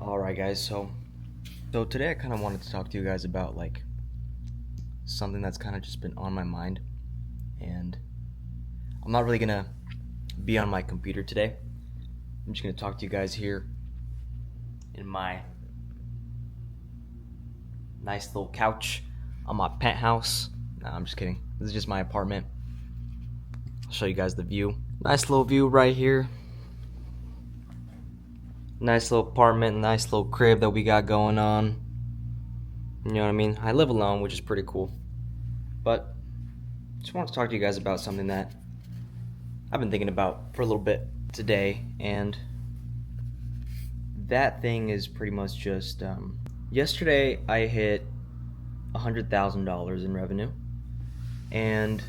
Alright guys, so today I kind of wanted to talk to you guys about like something that's kind of just been on my mind, and I'm not really gonna be on my computer today. I'm just gonna talk to you guys here in my nice little couch on my penthouse. Nah, I'm just kidding. This is just my apartment. I'll show you guys the view. Nice little view right here. Nice little apartment, nice little crib that we got going on. You know what I mean? I live alone, which is pretty cool. But just want to talk to you guys about something that I've been thinking about for a little bit today, and that thing is pretty much just yesterday I hit $100,000 in revenue, and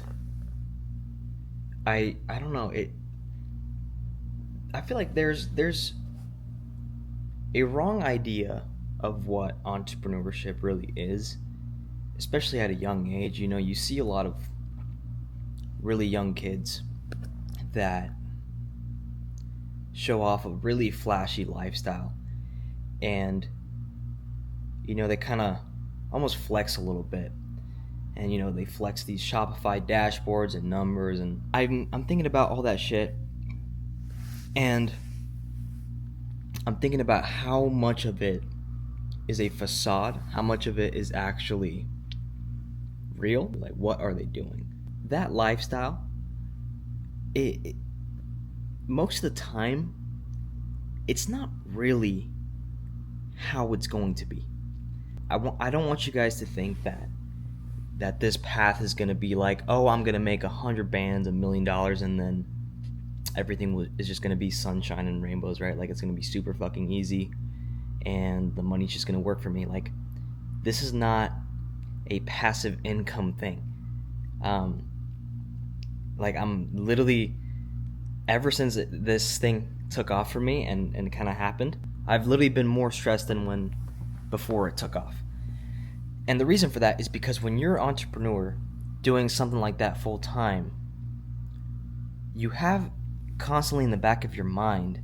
I don't know, I feel like there's a wrong idea of what entrepreneurship really is, especially at a young age. You know, you see a lot of really young kids that show off a really flashy lifestyle, and you know, they kind of almost flex a little bit, and you know, they flex these Shopify dashboards and numbers, and I'm thinking about all that shit, and I'm thinking about how much of it is a facade, how much of it is actually real. Like, what are they doing? That lifestyle, most of the time, it's not really how it's going to be. I don't want you guys to think that this path is going to be like, oh, I'm going to make 100 bands, $1 million, and then everything is just going to be sunshine and rainbows, right? Like, it's going to be super fucking easy and the money's just going to work for me. Like, this is not a passive income thing. Like, I'm literally, ever since this thing took off for me and kind of happened, I've literally been more stressed than when before it took off. And the reason for that is because when you're an entrepreneur doing something like that full time, you have constantly in the back of your mind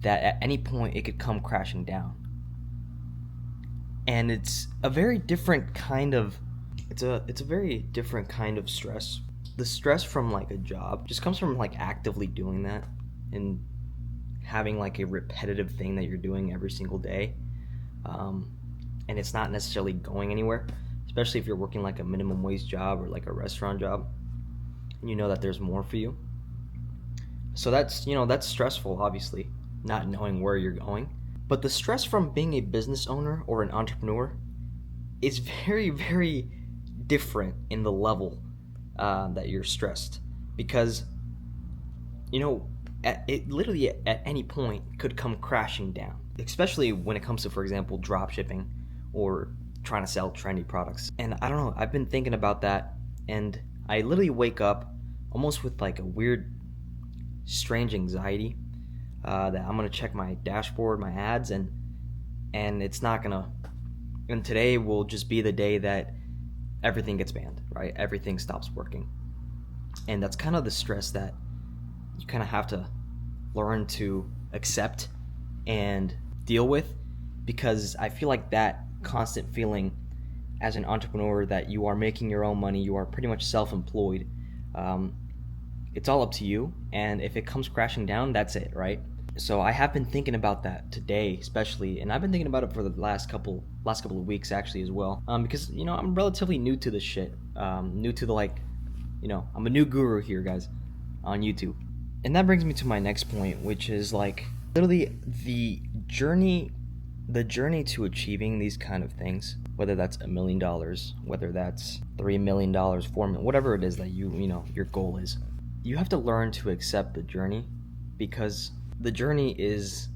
that at any point it could come crashing down. And it's a very different kind of stress. The stress from like a job just comes from like actively doing that and having like a repetitive thing that you're doing every single day, and it's not necessarily going anywhere, especially if you're working like a minimum wage job or like a restaurant job, and you know that there's more for you. So that's stressful, obviously, not knowing where you're going. But the stress from being a business owner or an entrepreneur is very, very different in the level that you're stressed, because you know, it literally at any point could come crashing down, especially when it comes to, for example, drop shipping or trying to sell trendy products. And I don't know, I've been thinking about that, and I literally wake up almost with like a weird, strange anxiety that I'm gonna check my dashboard, my ads, and it's not gonna. And today will just be the day that everything gets banned, right? Everything stops working, and that's kind of the stress that you kind of have to learn to accept and deal with, because I feel like that constant feeling as an entrepreneur that you are making your own money, you are pretty much self-employed. It's all up to you, and if it comes crashing down, that's it, right? So I have been thinking about that today, especially, and I've been thinking about it for the last couple of weeks actually as well, because you know, I'm relatively new to this shit, new to the, like, you know, I'm a new guru here, guys, on YouTube. And that brings me to my next point, which is like literally the journey to achieving these kind of things, whether that's $1 million, whether that's $3 million, $4 million, whatever it is that you know your goal is. You have to learn to accept the journey, because the journey is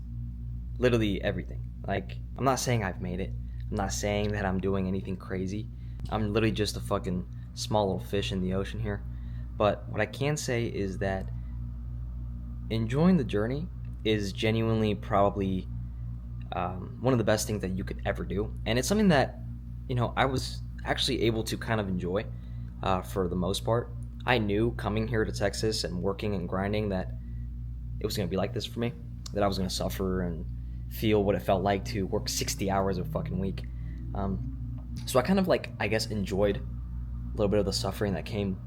literally everything. Like, I'm not saying I've made it. I'm not saying that I'm doing anything crazy. I'm literally just a fucking small little fish in the ocean here. But what I can say is that enjoying the journey is genuinely probably one of the best things that you could ever do. And it's something that, you know, I was actually able to kind of enjoy for the most part. I knew coming here to Texas and working and grinding that it was going to be like this for me, that I was going to suffer and feel what it felt like to work 60 hours a fucking week. So I kind of like, I guess, enjoyed a little bit of the suffering that came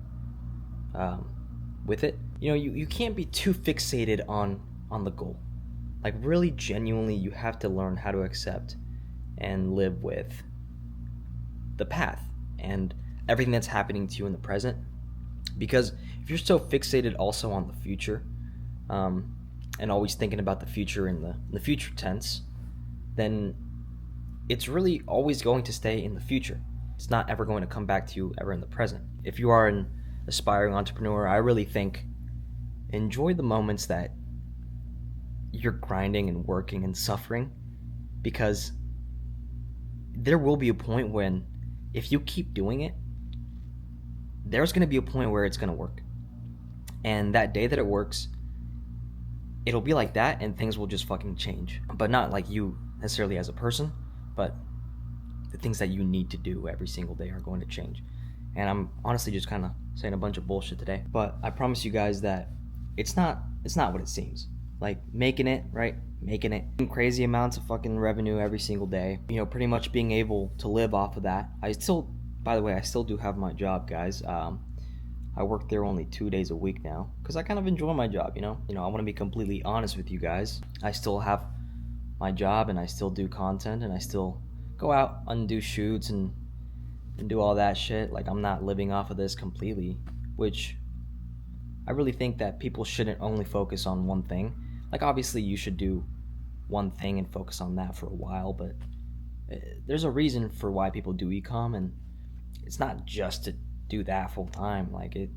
with it. You know, you can't be too fixated on the goal. Like, really genuinely, you have to learn how to accept and live with the path and everything that's happening to you in the present. Because if you're so fixated also on the future, and always thinking about the future in the future tense, then it's really always going to stay in the future. It's not ever going to come back to you ever in the present. If you are an aspiring entrepreneur, I really think enjoy the moments that you're grinding and working and suffering, because there will be a point when, if you keep doing it, there's going to be a point where it's going to work. And that day that it works, it'll be like that, and things will just fucking change. But not like you necessarily as a person, but the things that you need to do every single day are going to change. And I'm honestly just kind of saying a bunch of bullshit today, but I promise you guys that it's not what it seems. Like, making it, right? Making it crazy amounts of fucking revenue every single day, you know, pretty much being able to live off of that. By the way, I still do have my job, guys. I work there only 2 days a week now because I kind of enjoy my job, you know. I want to be completely honest with you guys. I still have my job, and I still do content, and I still go out and do shoots and do all that shit. Like, I'm not living off of this completely, which I really think that people shouldn't only focus on one thing. Like, obviously you should do one thing and focus on that for a while, but there's a reason for why people do ecom, and it's not just to do that full time. Like, it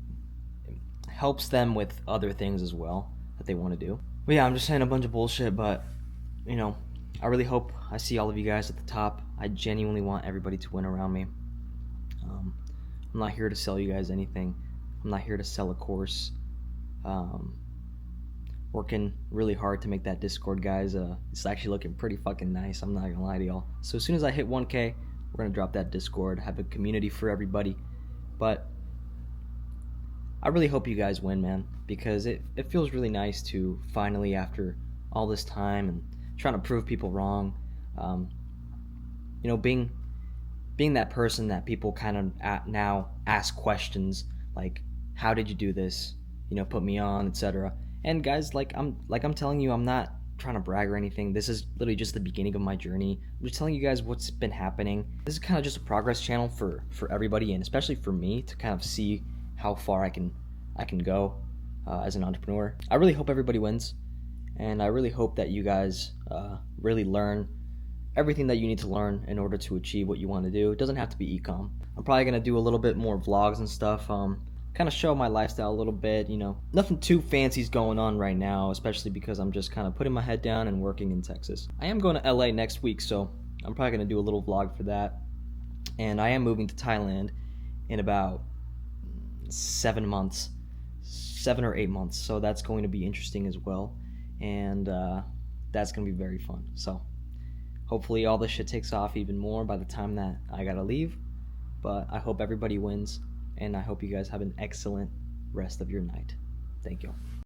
helps them with other things as well that they want to do. But yeah, I'm just saying a bunch of bullshit, but you know, I really hope I see all of you guys at the top. I genuinely want everybody to win around me. I'm not here to sell you guys anything. I'm not here to sell a course. Working really hard to make that Discord, guys. It's actually looking pretty fucking nice, I'm not gonna lie to y'all. So as soon as I hit 1K, we're gonna drop that Discord, have a community for everybody. But I really hope you guys win, man, because it feels really nice to finally, after all this time and trying to prove people wrong, you know, being that person that people kind of now ask questions like, how did you do this? You know, put me on, etc. And guys, like I'm telling you, I'm not trying to brag or anything. This is literally just the beginning of my journey. I'm just telling you guys what's been happening. This is kind of just a progress channel for everybody, and especially for me, to kind of see how far I can go as an entrepreneur. I really hope everybody wins, and I really hope that you guys really learn everything that you need to learn in order to achieve what you want to do. It doesn't have to be ecom. I'm probably gonna do a little bit more vlogs and stuff. Kind of show my lifestyle a little bit, you know. Nothing too fancy's going on right now, especially because I'm just kind of putting my head down and working in Texas. I am going to LA next week, so I'm probably going to do a little vlog for that. And I am moving to Thailand in about 7 months, 7 or 8 months. So that's going to be interesting as well. And that's going to be very fun. So hopefully all this shit takes off even more by the time that I got to leave. But I hope everybody wins. And I hope you guys have an excellent rest of your night. Thank you.